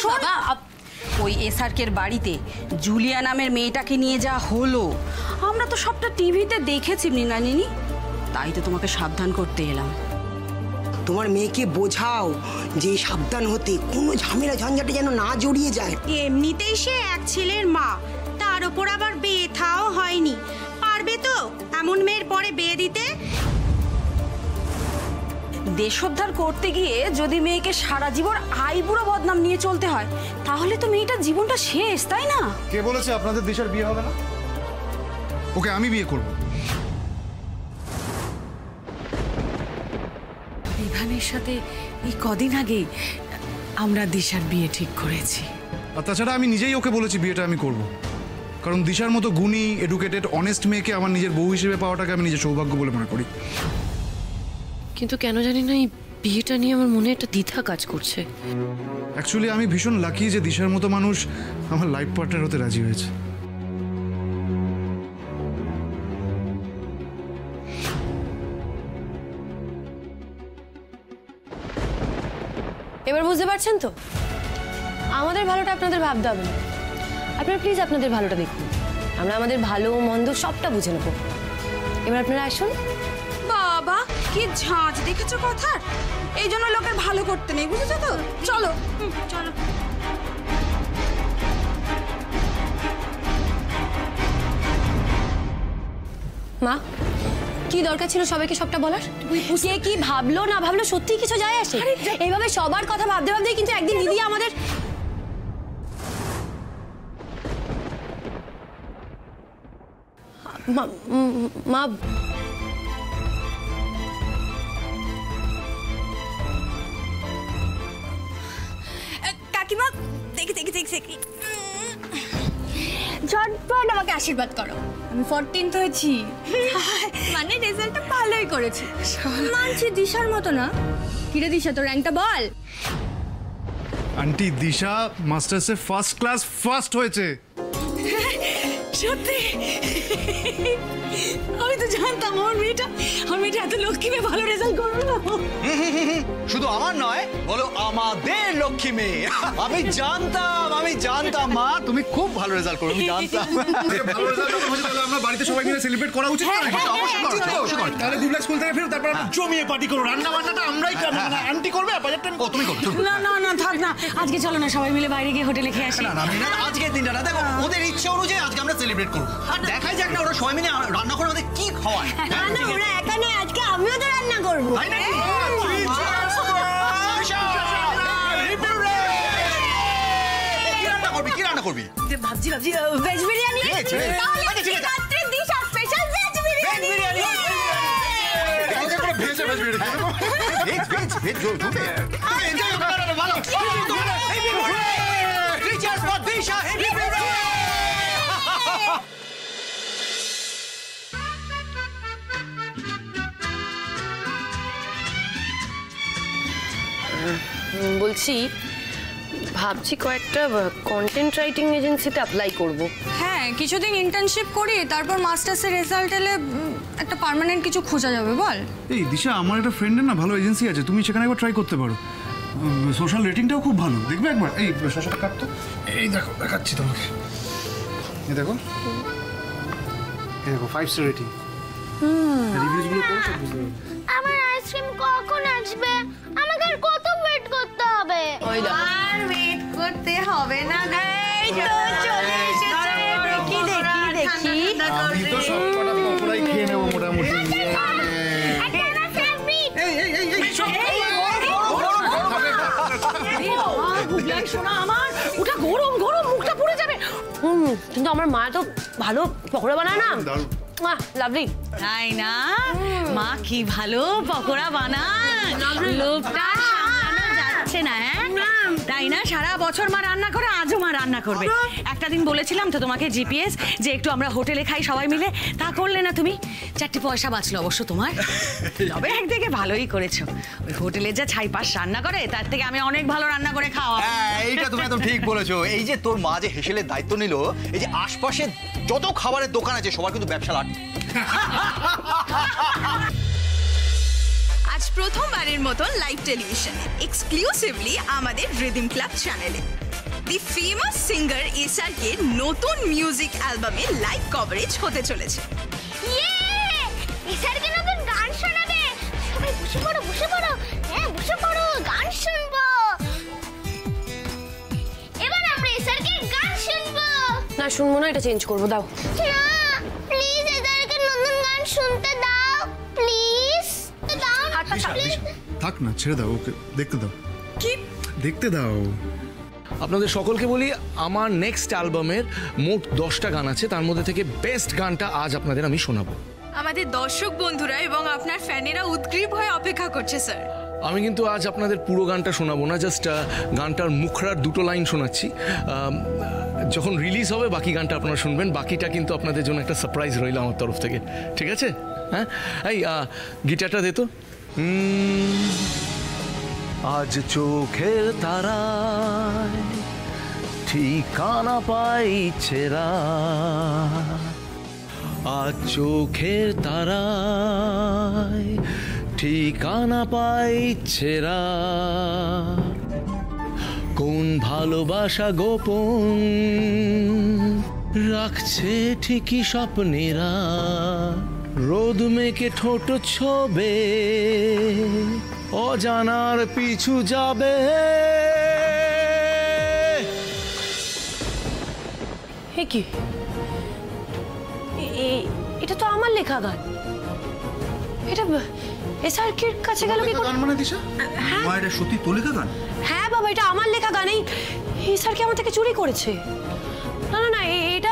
শোন, ওই এসআরকের বাড়িতে জুলিয়া নামের মেয়েটাকে নিয়ে যা হলো আমরা তো সবটা টিভিতে দেখেছি মৃণালিনী, তাই তো তোমাকে সাবধান করতে এলাম। তোমার মেয়েকে বোঝাও যে সাবধান হতে, কোনো ঝামেলা ঝঞ্ঝাটে যেন না জড়িয়ে যায়। এমনিতেই সে এক ছেলের মা, তার উপর আবার বিয়ে থাও হয়নি, পারবে তো এমন মেয়ের পরে বিয়ে দিতে? দেশোদ্ধার করতে গিয়ে যদি মেয়েকে সারা জীবন আইবুড়ো বদনাম নিয়ে চলতে হয় তাহলে তো মেয়েটার জীবনটা শেষ, তাই না? কে বলেছে আপনাদের দিশার বিয়ে হবে না? ওকে আমি বিয়ে করব। বিভানের সাথে এই কদিন আগেই আমরা দিশার বিয়ে ঠিক করেছি। আর তাছাড়া আমি নিজেই ওকে বলেছি বিয়েটা আমি করব, কারণ দিশার মতো গুণী, এডুকেটেড, অনেস্ট মেয়েকে আমার নিজের বউ হিসেবে পাওয়াটাকে আমি নিজের সৌভাগ্য বলে মনে করি। কিন্তু কেন জানি না এই বিয়েটা নিয়ে আমার মনে একটা দ্বিধা কাজ করছে। অ্যাকচুয়ালি আমি ভীষণ লাকি যে দিশার মতো মানুষ আমার লাইফ পার্টনার হতে রাজি হয়েছে। এবার বুঝতে পারছেন তো, আমাদের ভালোটা আপনাদের ভাবতে হবে না। আপনারা প্লিজ আপনাদের ভালোটা দেখুন, আমরা আমাদের ভালো মন্দ সবটা বুঝে নেব। এবার আপনারা আসুন। বাবা কি ঝাঁজ দেখেছো কথার, এই জন্য লোকের ভালো করতে নেই, বুঝেছো তো? চলো চলো। মা, কি দরকার ছিল সবাইকে সবটা বলার? কে কি ভাবলো না ভাবলো সত্যি কিছু যায় আসে? এইভাবে সবার কথা ভাবতে ভাবতে কিন্তু একদিন দিদি আমাদের মা কাকিমা দেখি দেখি দেখি দেখি, ঝটপট আমাকে আশীর্বাদ করো। আমি 14th হয়েছি, মানে রেজাল্টটা ভালোই করেছি। মানছি দিশার মতো না। কিরে দিশা, তোর র্যাঙ্কটা বল। আন্টি, দিশা মাস্টার্সে ফার্স্ট ক্লাস ফার্স্ট হয়েছে। সত্যি? আমি তো জানতাম আমার মেয়েটা এত লক্ষ্মী মেয়ে, ভালো রেজাল্ট করবে না। শুধু আমার নয়, বলো আমাদের লক্ষ্মী মেয়ে। আমি জানতাম মা তুমি খুব ভালো রেজাল্ট করবে, আমি জানতাম। ভালো রেজাল্ট হয়েছে, তাহলে আমরা বাড়িতে সবাই মিলে সেলিব্রেট করা উচিত। তাহলে গুবলা স্কুল থেকে ফিরে তারপর আমরা জমিয়ে পার্টি করব। রান্না বান্নাটা আমরাই করব, না আন্টি করবে, বাজারটা তুমি করবে। না না না, থাক না, আজকে চলো না সবাই মিলে বাইরে গিয়ে হোটেলে খেয়ে আসি। না আজকের দিনটা না, দেখো ওদের ইচ্ছে অনুযায়ী আজকে আমরা সেলিব্রেট করব। দেখাই যাক না ওরা সবাই মিলে রান্না করে আমাদের কি খাওয়ায়। না ওরা একা নয়, আজকে আমিও তো রান্না করবো। তাই নাকি? কি রান্না করবি? ভাবছি ভেজ বিরিয়ানি। রাত্রে দিশা স্পেশাল ভেজ বিরিয়ানি। ভেজ জোর ঢুকে ভালো। বলছি, ভাবছি কয়েকটা কন্টেন্ট রাইটিং এজেন্সিতে অ্যাপ্লাই করব। হ্যাঁ, কিছুদিন ইন্টার্নশিপ করি, তারপর মাস্টার্সের রেজাল্ট এলে একটা পার্মানেন্ট কিছু খোঁজা যাবে। বল। এই দিশা, আমার একটা ফ্রেন্ডের না ভালো এজেন্সি আছে, তুমি সেখানে একবার ট্রাই করতে পারো। সোশ্যাল রেটিংটাও খুব ভালো, দেখবে একবার। এই শসাটা কাটতো, এই দেখো দেখাচ্ছি তোমাকে, এই দেখো 5 স্টার রেটিং। রিভিউজগুলো পড়ো, সব বুঝতে পারবে। আমার আইসক্রিম কখন আসবে? আমাকে আর কত ওয়েট করতে হবে? আর ওয়েট করতে হবে না, এই তো চলে এসেছে। দেখি দেখি আমি তো সব কটা পকোড়াই খেয়ে নেবো মোটামুটি। কিন্তু আমার মা তো ভালো পকোড়া বানায় না, লাভলি। তাই না? মা কি ভালো পকোড়া বানায়, লোকটা সামলানো যাচ্ছে না। তাই না? সারা বছর মা রান্না করে, আজও মা রান্না করবে। একটা দিন বলেছিলাম তো তোমাকে জিপিএস যে একটু আমরা হোটেলে খাই সবাই মিলে, তা করলে না তুমি। 4 পয়সা বাঁচলো অবশ্য তোমার, তবে একদিকে ভালোই করেছো। ওই হোটেলে যা ছাইপাশ রান্না করে তার থেকে আমি অনেক ভালো রান্না করে খাওয়া। এইটা তুমি একদম ঠিক বলেছো। এই যে তোর মা যে হেসেলের দায়িত্ব নিল, এই যে আশপাশে যত খাবারের দোকান আছে সবার কিন্তু ব্যবসা লাগবে। আজ প্রথমবারের মতন লাইভ টেলিভিশনে এক্সক্লুসিভলি আমাদের রিদম ক্লাব চ্যানেলে দি ফেমাস সিঙ্গার এসআরকে নতুন মিউজিক অ্যালবামে লাইভ কভারেজ হতে চলেছে। এসআরকে নতুন গান শোনাবে। সবাই বসে পড়ো, বসে পড়ো। হ্যাঁ, বসে পড়ো, গান শুনবো। এবার আমরা এসআরকে গান শুনবো। না শুনবো না, এটা চেঞ্জ করবো, দাও। না প্লিজ, এসআরকে নতুন গান শুনতে দাও প্লিজ। দাও দিশা, দিশা, থাক না, ছেড়ে দাও, ওকে দেখতে দাও। কি দেখতে দাও। আপনাদের সকলকে বলি, আমার নেক্সট অ্যালবামের মোট 10টা গান আছে, তার মধ্যে থেকে বেস্ট গানটা আজ আপনাদের আমি শোনাবো। আমাদের দর্শক বন্ধুরা এবং আপনার ফ্যানেরা উদ্গ্রীব হয়ে অপেক্ষা করছে স্যার। আমি কিন্তু আজ আপনাদের পুরো গানটা শোনাবো না, জাস্ট গানটার মুখরার 2টো লাইন শোনাচ্ছি। যখন রিলিজ হবে বাকি গানটা আপনারা শুনবেন, বাকিটা কিন্তু আপনাদের জন্য একটা সারপ্রাইজ রইল আমার তরফ থেকে, ঠিক আছে? হ্যাঁ, এই গিটারটা দে তো। আজ চোখের তারায় ঠিকানা পাইছেরা, আজ চোখের তারায় ঠিকানা পাইছেরা, কোন ভালোবাসা গোপন রাখছে ঠিকই স্বপ্নেরা, রোদ মেঘে ঠোঁট ছোবে অজানার পিছু যাবে। কি এটা তো আমার লেখা গান। এটা এসআরকের কাছে গেল কি করে? গান মানে দিশা, মা এটা সত্যি তোর লেখা গান? হ্যাঁ বাবা, এটা আমার লেখা গান। এই এসআরকে আমার থেকে চুরি করেছে। না না না, এটা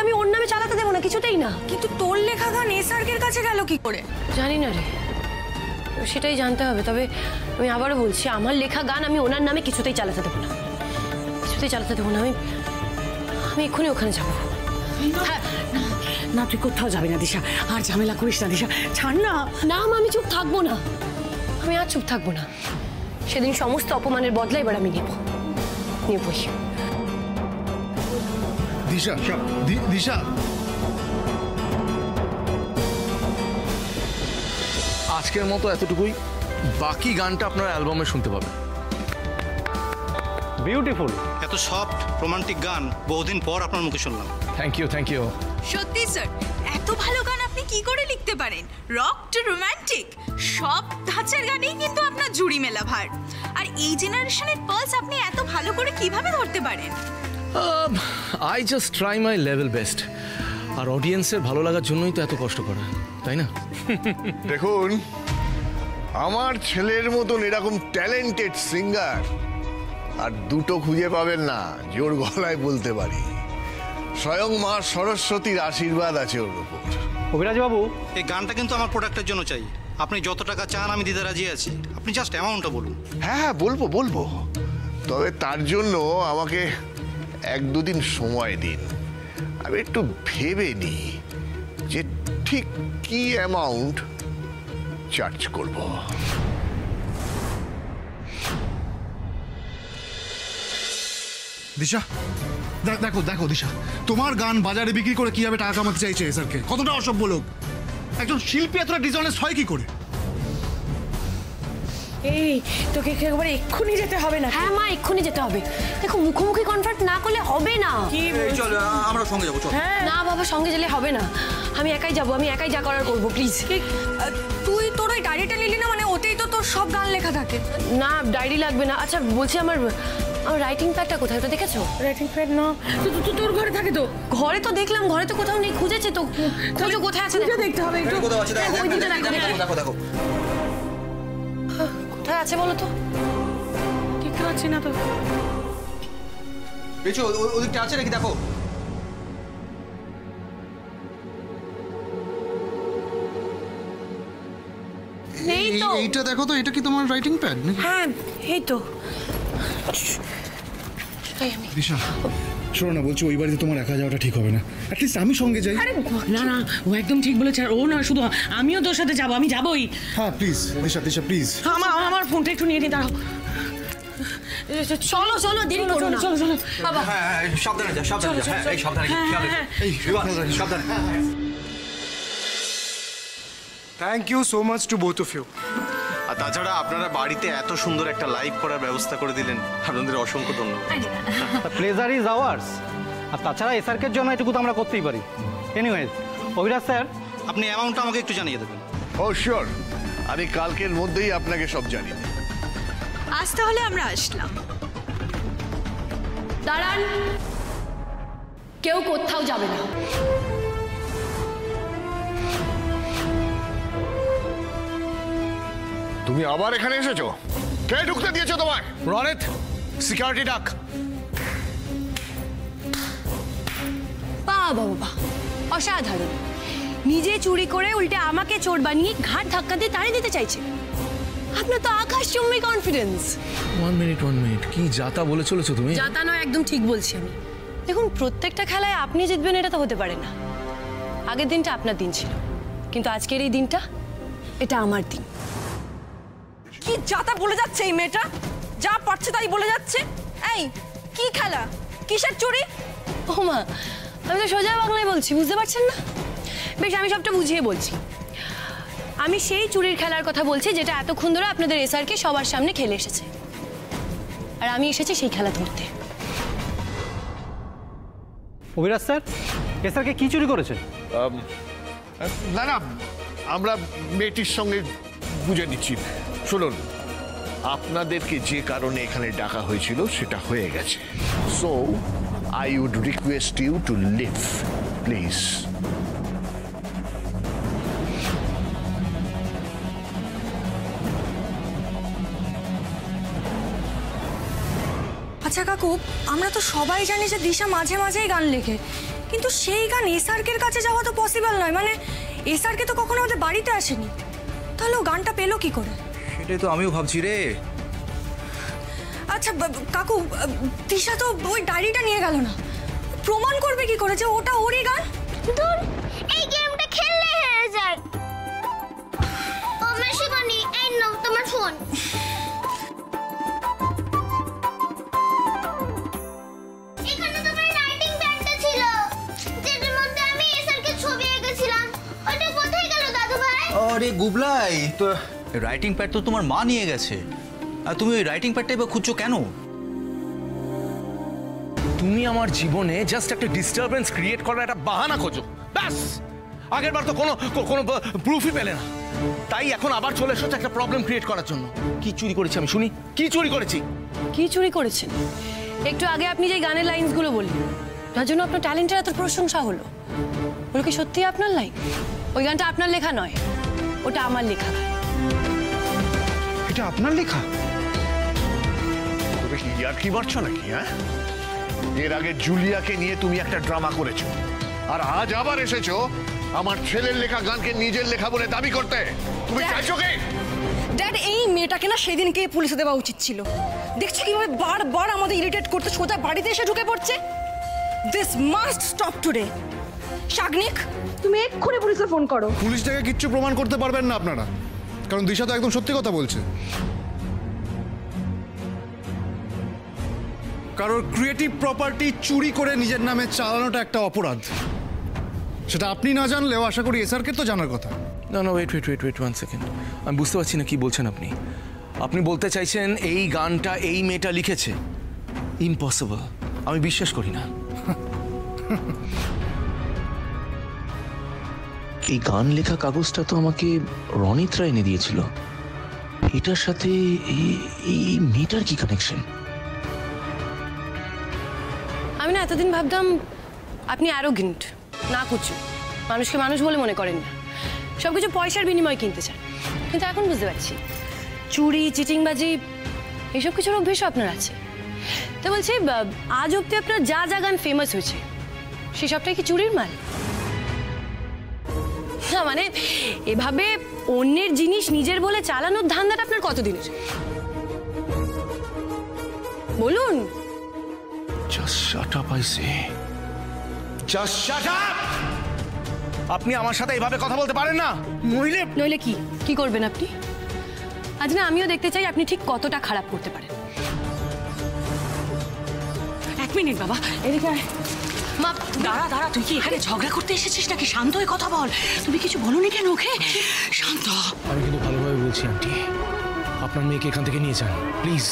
আমি ওর নামে চালাতে দেবো না, কিছুতেই না। কিন্তু তোর লেখা গান এসআরকের কাছে গেল কি করে? জানি না রে, সেটাই জানতে হবে। তবে আমি আবারও বলছি, আমার লেখা গান আমি ওনার নামে কিছুতেই চালাতে দেবো না, কিছুতেই চালাতে দেবো না। আমি এক্ষুনি ওখানে যাবো। না তুই কোথাও যাবে না দিশা, আর ঝামেলা করিস না দিশা, ছাড় না। না মা, আমি চুপ থাকবো না, আমি আর চুপ থাকবো না। সেদিন সমস্ত অপমানের বদলা এবার আমি নেবই। দিশা, দিশা, আজকের মতো এতটুকুই, বাকি গানটা আপনার অ্যালবামে শুনতে পাবেন। বিউটিফুল, এত সফট রোমান্টিক গান বহুদিন পর আপনার মুখে শুনলাম। Thank you, thank you. সত্যি স্যার, এত ভালো গান আপনি কি করে লিখতে পারেন? রক টু রোমান্টিক সব ধাঁচের গানেই কিন্তু আপনার জুড়ি মেলা ভার। আর এই জেনারেশনের পালস আপনি এত ভালো করে কিভাবে ধরতে পারেন? I just try my level best. আর অডিয়েন্সের ভালো লাগার জন্যই তো এত কষ্ট করা, তাই না? দেখুন, আমার ছেলের মতন এরকম ট্যালেন্টেড সিঙ্গার আর দুটো খুঁজে পাবেন না, জোর গলায় বলতে পারি। স্বয়ং মা সরস্বতীর আশীর্বাদ আছে ওর উপর। অভিরাজ বাবু, এই গানটা কিন্তু আমার প্রোডাক্টের জন্য চাই। আপনি যত টাকা চান আমি দিতে রাজি আছি, আপনি জাস্ট অ্যামাউন্টটা বলুন। হ্যাঁ, বলবো, তবে তার জন্য আমাকে 1-2 দিন সময় দিন। আমি একটু ভেবে নিই যে ঠিক কি অ্যামাউন্ট চার্জ করব। দিশা, দেখো দিশা, তোমার গান বাজারে বিক্রি করে কিভাবে টাকা কামাতে চাইছে এসআরকে। কতটা অসভ্য লোক! একজন শিল্পী এতটা ডিসঅনেস্ট হয় কি করে? এই তোকে একেবারে এক্ষুনি যেতে হবে না? হ্যাঁ মা, এক্ষুনি যেতে হবে। দেখো, মুখোমুখি কনফার্ট না করলে হবে না। চলো আমরা সঙ্গে যাবো। না বাবা, সঙ্গে গেলে হবে না। আমি একাই যাবো, আমি একাই যা করার করবো, প্লিজ। তুই তোর ওই ডায়েরিটা নিলি না, মানে ওতেই তো তোর সব গান লেখা থাকে। না, ডায়েরি লাগবে না। আচ্ছা বলছি, আমার রাইটিং প্যাডটা কোথায়, ওটা দেখেছো? রাইটিং প্যাড না, তোর ঘরে থাকে তো? ঘরে তো দেখলাম, ঘরে তো কোথাও নেই, খুঁজেছে তো। খোঁজো কোথায় আছে, দেখতে হবে একটু। দেখো কোথায় আছে বলো তো? ঠিক আছে না তো? বেচো ওদিকটা আছে নাকি দেখো। নেই তো। এইটা দেখো তো, এটা কি তোমার রাইটিং প্যাড? হ্যাঁ, এই তো। দিশা, শোনো না, বলছি ওই বাড়িতে তোমার একা যাওয়াটা ঠিক হবে না। অ্যাটলিস্ট আমি সঙ্গে যাই। না না, ও একদম ঠিক বলেছে। আর ও না শুধু, আমিও তোর সাথে যাবো, আমি যাবোই। হ্যাঁ প্লিজ দিশা, প্লিজ। আমার ফোনটা একটু নিয়ে নি, দাঁড়াও। চলো, দেরি করো না। চলো বাবা। হ্যাঁ, সাবধানে যা। এই সাবধানে, সাবধানে। Thank you so much to both of you. আর তাছাড়া আপনারা বাড়িতে এত সুন্দর একটা লাইভ করার ব্যবস্থা করে দিলেন, আপনাদের অসংখ্য ধন্যবাদ। Pleasure is ours. আর তাছাড়া এসআরকের জন্য এটুকু তো আমরা করতেই পারি। এনিওয়েজ অভিরাজ স্যার, আপনি অ্যামাউন্টটা আমাকে একটু জানিয়ে দেবেন। ও শিওর, আমি কালকের মধ্যেই আপনাকে সব জানিয়ে দেব। আজ তাহলে আমরা আসলাম। দাঁড়ান, কেউ কোথাও যাবে না। তুমি আবার এখানে এসেছো? কে ঢুকতে দিয়েছো তোমায়? রনিত, সিকিউরিটি ডাক। বাবা, অসাধারণ। নিজে চুরি করে উল্টে আমাকে চোর বানিয়ে ঘাট ধাক্কা দিয়ে তাড়িয়ে দিতে চাইছে। আপনার তো আকাশচুম্বী কনফিডেন্স। 1 মিনিট, কি যাতা বলে চলেছো তুমি? যাতা নয়, একদম ঠিক বলছি আমি। দেখুন, প্রত্যেকটা খেলায় আপনি জিতবেন এটা তো হতে পারে না। আগের দিনটা আপনার দিন ছিল, কিন্তু আজকের এই দিনটা এটা আমার দিন। কি যাতা বলে যাচ্ছে এই মেয়েটা, যা পারছে তাই বলে যাচ্ছে। এই কি খেলা, কিসের চুরি? ও মা, আমি তো সোজা বাংলায় বলছি, বুঝতে পারছেন না? বেশ, আমি সবটা বুঝিয়ে বলছি। আমি সেই চুরির খেলার কথা বলছি যেটা এতক্ষণ ধরে আপনাদের এসআরকে সবার সামনে খেলে এসেছে, আর আমি এসেছি সেই খেলা ধরতে। অভিরাজ স্যার, এসআরকে কি চুরি করেছে? না না, আমরা মেয়েটির সঙ্গে বুঝে নিচ্ছি। শুনুন, আপনাদেরকে যে কারণে এখানে ডাকা হয়েছিল সেটা হয়ে গেছে। So I would request you to leave please. আচ্ছা কাকু, আমরা তো সবাই জানি যে দিশা মাঝে মাঝেই গান লেখে, কিন্তু সেই গান এসআরকের কাছে যাওয়া তো পসিবল নয়। মানে এসআরকে তো কখনো আমাদের বাড়িতে আসেনি, তাহলে ও গানটা পেলো কি করে? সেটাই তো আমিও ভাবছি রে। আচ্ছা কাকু, দিশা তো ওই ডায়েরিটা নিয়ে গেল না, প্রমাণ করবে কি করে যে ওটা ওরই গান? ধুর, এই গেমটা খেললে হেরে যায়। ও মেশিকনি, এই নাও তোমার ফোন। এখানে তোমার রাইটিং প্যাডটা ছিল, যেটার মধ্যে আমি এসআরকে ছবি এঁকেছিলাম। ওটা কোথায় গেল দাদু ভাই? আরে গুবলাই, তো রাইটিং প্যাড তো তোমার মা নিয়ে গেছে, আর তুমি ওই রাইটিং প্যাডটা এবার খুঁজছো কেন? তুমি আমার জীবনে জাস্ট একটা ডিস্টারবেন্স ক্রিয়েট করার একটা বাহানা খোঁজো, ব্যাস। আগের বার তো কোনো প্রুফই পেলে না, তাই এখন আবার চলে এসেছো একটা প্রবলেম ক্রিয়েট করার জন্য। কি চুরি করেছি আমি শুনি? কি চুরি করেছি? কি চুরি করেছেন? একটু আগে আপনি যে গানের লাইনসগুলো বললেন, তার জন্য আপনার ট্যালেন্টের এত প্রশংসা হলো, ওগুলো কি সত্যি আপনার লাইন? ওই গানটা আপনার লেখা নয়, ওটা আমার লেখা গান। এটা আপনার লেখা? তুমি কি আর কি মারছো নাকি? হ্যাঁ, এর আগে জুলিয়াকে নিয়ে তুমি একটা ড্রামা করেছো, আর আজ আবার এসেছো আমার ছেলের লেখা গানকে নিজের লেখা বলে দাবি করতে। তুমি চাইছো কি? ড্যাড, এই মেয়েটাকে না সেদিনকে পুলিশে দেওয়া উচিত ছিল। দেখছো কিভাবে বারবার আমাদের ইরিটেট করতে সোজা বাড়িতে এসে ঢুকে পড়ছে। This must stop today. Sagnik, তুমি এক্ষুনি পুলিশে ফোন করো। পুলিশটাকে কিচ্ছু প্রমাণ করতে পারবেন না আপনারা, কারণ দিশা তো একদম সত্যি কথা বলছে। কারোর ক্রিয়েটিভ প্রপার্টি চুরি করে নিজের নামে চালানোটা একটা অপরাধ, সেটা আপনি না জানলেও আশা করি এসআরকে তো জানার কথা। না, ওয়েট 1 সেকেন্ড, আমি বুঝতে পারছি না কি বলছেন আপনি। আপনি বলতে চাইছেন এই গানটা এই মেয়েটা লিখেছে? ইম্পসিবল, আমি বিশ্বাস করি না। এই গান লেখা কাগজটা তো আমাকে রনিতরা এনে দিয়েছিল, এটার সাথে এই মেয়েটার কি কানেকশন? আমি না এতদিন ভাবতাম আপনি অ্যারোগেন্ট, না কুচু, মানুষকে মানুষ বলে মনে করেন না, সবকিছু পয়সার বিনিময়ে কিনতে চান। কিন্তু এখন বুঝতে পারছি চুরি, চিটিংবাজি এসব কিছুর অভ্যেসও আপনার আছে। তো বলছি, আজ অব্দি আপনার যা যা গান ফেমাস হয়েছে সেসবটাই কি চুরির মাল? না মানে এভাবে অন্যের জিনিস নিজের বলে চালানোর ধান্দাটা আপনার কতদিনের? বলুন। Just shut up, I say. Just shut up! আপনি আমার সাথে এইভাবে কথা বলতে পারেন না। নইলে কি করবেন আপনি? আজ না আমিও দেখতে চাই আপনি ঠিক কতটা খারাপ করতে পারেন। 1 মিনিট বাবা, এদিকে আয়। মা দাঁড়া, তুই কি এখানে ঝগড়া করতে এসেছিস নাকি? শান্ত হয়ে কথা বল। তুমি কিছু বলোনি কেন ওকে? শান্ত। আমি কিন্তু ভালোভাবে বলছি আন্টি, আপনার মেয়েকে এখান থেকে নিয়ে যান প্লিজ।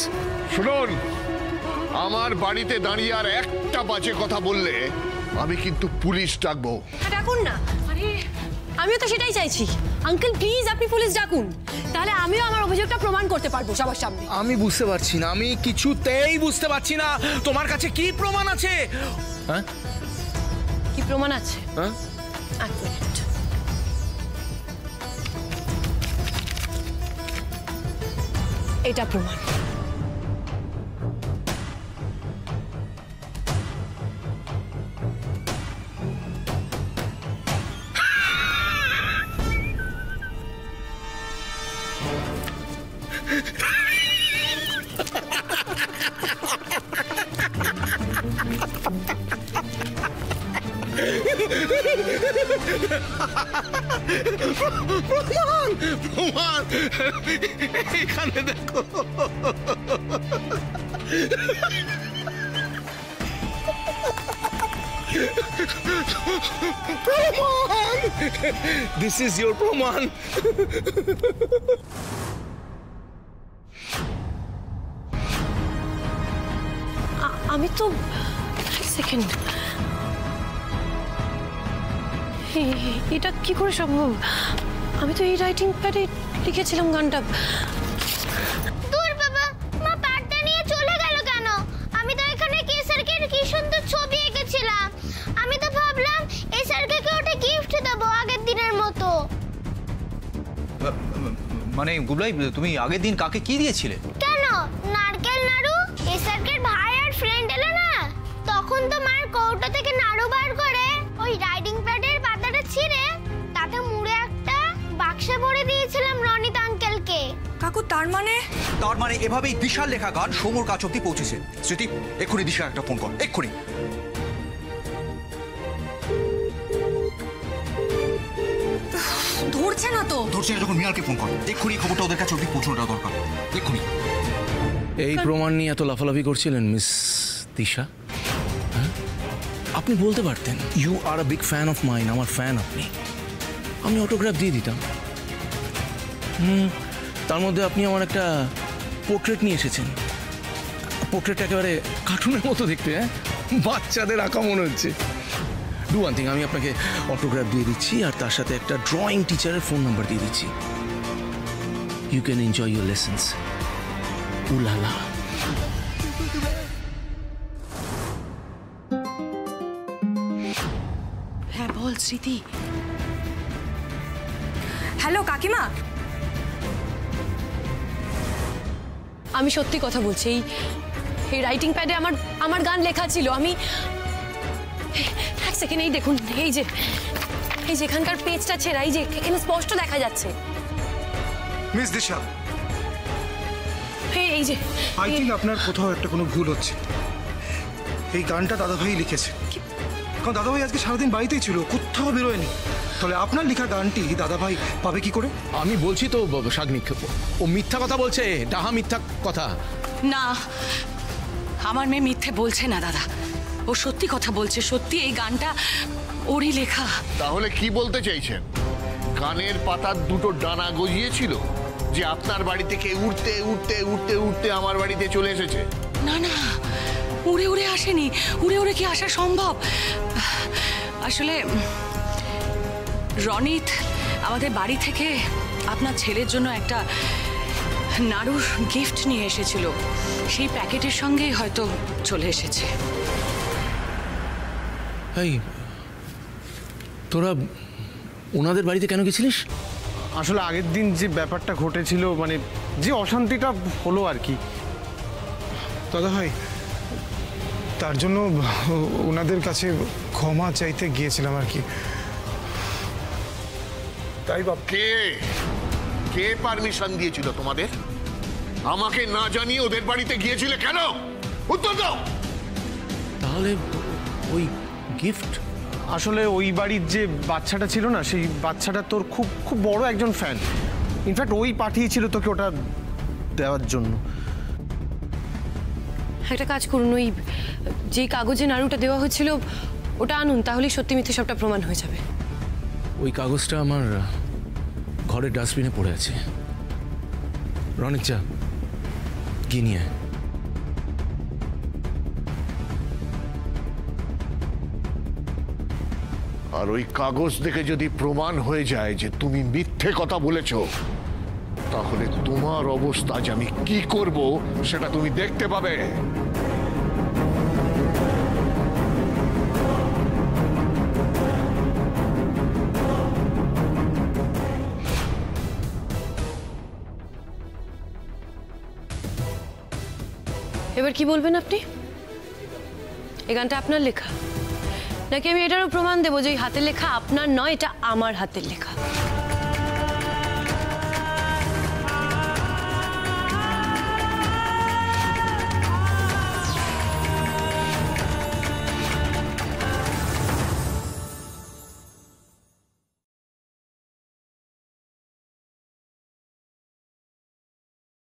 শুনুন, আমার বাড়িতে দাঁড়িয়ে আর একটা বাজে কথা বললে আমি কিন্তু পুলিশ ডাকবো। ডাকুন না। আরে আমিও তো সেটাই চাইছি। আঙ্কেল প্লিজ আপনি পুলিশ ডাকুন, তাহলে আমিও আমার অভিযোগটা প্রমাণ করতে পারবো সবার সামনে। আমি বুঝতে পারছি না, আমি কিছুতেই বুঝতে পারছি না তোমার কাছে কি প্রমাণ আছে। হ্যাঁ কি প্রমাণ আছে? হ্যাঁ এক মিনিট। এটা প্রমাণ। প্রমাণ প্রমাণ এখানে দেখো। প্রমাণ, দিস ইজ ইয়োর প্রমাণ। আমি তো সেকেন্ড, এটা কি করে সম্ভব? আমি তো এই রাইটিং প্যাডে লিখেছিলাম গানটা। দূর বাবা, মা প্যাডটা নিয়ে চলে গেল কেন? আমি তো এখানে কেসারকে কি সুন্দর ছবি এঁকেছিলাম। আমি তো ভাবলাম এসারকে ওটা গিফট দেবো আগের দিনের মতো। মানে গুবলাই, তুমি আগের দিন কাকে কি দিয়েছিলে? কেন, নারকেল নাড়ু। এসারকে ভাই আর ফ্রেন্ড এলো না, তখন তো মার কৌটো থেকে নাড়ু বার করে ওই রাইটিং প্যাডের পাতাটা ছিঁড়ে তাতে মুড়ে একটা বাক্সে ভরে দিয়েছিলাম রনিত আঙ্কেলকে। কাকু তার মানে এভাবেই দিশার লেখা গান সৌমর কাছ অব্দি পৌঁছেছে। স্মৃতি, এক্ষুনি দিশার একটা ফোন কর, এক্ষুনি। ধরছে না তো। ধরছে না যখন মিনালকে ফোন কর, এক্ষুনি খবরটা ওদের কাছে অব্দি পৌঁছানোটা দরকার, এক্ষুনি। এই প্রমাণ নিয়ে এত লাফালাফি করছিলেন মিস দিশা? আপনি বলতে পারতেন you are a big fan of mine, আমার ফ্যান আপনি, আমি অটোগ্রাফ দিয়ে দিতাম। তার মধ্যে আপনি আমার একটা পোর্ট্রেট নিয়ে এসেছেন। পোর্ট্রেটটা একেবারে কার্টুনের মতো দেখতে, হ্যাঁ, বাচ্চাদের আঁকা মনে হচ্ছে। ডু ওয়ান থিং, আমি আপনাকে অটোগ্রাফ দিয়ে দিচ্ছি আর তার সাথে একটা ড্রয়িং টিচারের ফোন নাম্বার দিয়ে দিচ্ছি। You can enjoy your lessons. উলালা। হ্যাঁ বল স্মৃতি। হ্যালো কাকিমা, আমি সত্যি কথা বলছি। এই রাইটিং প্যাডে আমার গান লেখা ছিল। আমি এক সেকেন্ড, এই দেখুন, এই যে এখানকার পেজটা ছেঁড়া, এই যে এখানে স্পষ্ট দেখা যাচ্ছে। মিস দিশা, এই যে আই থিঙ্ক আপনার কোথাও একটা কোনো ভুল হচ্ছে। এই গানটা দাদাভাই লিখেছে, কারণ দাদাভাই আজকে সারাদিন বাড়িতেই ছিল, কোথাও বেরোয়নি। তাহলে আপনার লেখা গানটি দাদাভাই পাবে কি করে? আমি বলছি তো শাগনিক, ও মিথ্যা কথা বলছে, ডাহা মিথ্যা কথা। না, আমার মেয়ে মিথ্যে বলছে না দাদা, ও সত্যি কথা বলছে। সত্যি এই গানটা ওরই লেখা। তাহলে কি বলতে চাইছেন? গানের পাতার দুটো ডানা গজিয়েছিল যে আপনার বাড়ি থেকে উড়তে উড়তে উড়তে উড়তে আমার বাড়িতে চলে এসেছে? না না, উড়ে উড়ে আসেনি। উড়ে উড়ে কি আসা সম্ভব? আসলে রনিত আমাদের বাড়ি থেকে আপনার ছেলের জন্য একটা নাড়ুর গিফট নিয়ে এসেছিল, সেই প্যাকেটের সঙ্গেই হয়তো চলে এসেছে। এই তোরা ওনাদের বাড়িতে কেন গেছিলিস? আসলে আগের দিন যে ব্যাপারটা ঘটেছিল, মানে যে অশান্তিটা হলো আর কি দাদা ভাই, তার জন্য ওনাদের কাছে ক্ষমা চাইতে গিয়েছিলাম আর কি। তাই বাপ, কে পারমিশন দিয়েছিল তোমাদের? আমাকে না জানিয়ে ওদের বাড়িতে গিয়েছিলে কেন? উত্তর দাও। তাহলে ওই গিফট, আসলে ওই বাড়ির যে বাচ্চাটা ছিল না, সেই বাচ্চাটা তোর খুব খুব বড় একজন ফ্যান। ইনফ্যাক্ট ওই পাঠিয়েছিল তোকে ওটা দেওয়ার জন্য। একটা কাজ করুন, ওই যে কাগজে নাড়ুটা দেওয়া হয়েছিল ওটা আনুন, তাহলেই সত্যি মিথ্যে সবটা প্রমাণ হয়ে যাবে। ওই কাগজটা আমার ঘরের ডাস্টবিনে পড়ে আছে। রনিত যা গিয়ে নিয়ে আয়। আর ওই কাগজ দেখে যদি প্রমাণ হয়ে যায় যে তুমি মিথ্যে কথা বলেছ, তাহলে তোমার অবস্থা যে আমি কি করব সেটা তুমি দেখতে পাবে। এবার কি বলবেন আপনি? এই গানটা আপনার লেখা, নাকি আমি এটারও প্রমাণ দেবো যে এই হাতের লেখা আপনার নয়, এটা আমার হাতের লেখা?